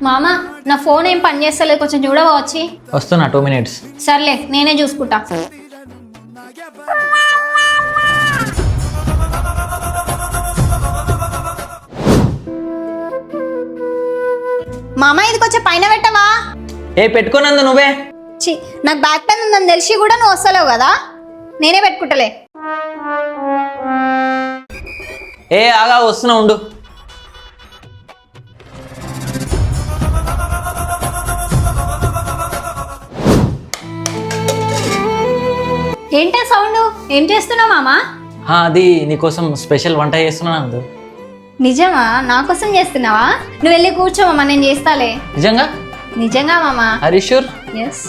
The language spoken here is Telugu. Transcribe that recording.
మామ నా ఫోన్ ఏం పని చేస్తలేదు, కొంచెం చూడవా వచ్చి. వస్తున్నా 2 minutes. సర్లే నేనే చూసుకుంటా. మామ ఇది కొంచెం పైన పెట్టవా? పెట్టుకోనందు నువ్వే. నాకు బ్యాక్ పెయిన్ ఉందని తెలిసి కూడా నువ్వు వస్తలేవు కదా, నేనే పెట్టుకుంటలే. ఆగా వస్తున్నా ఉండు. ఏంటా సౌండ్? ఏం చేస్తున్నావు మామా? అది నీకోసం స్పెషల్ వంట చేస్తున్నా అందు. నిజమా? నా కోసం చేస్తున్నావా? నువ్వు వెళ్ళి కూర్చో మామా, నేను చేస్తాలే. నిజంగా? నిజంగా మామా. Are you sure? ఎస్.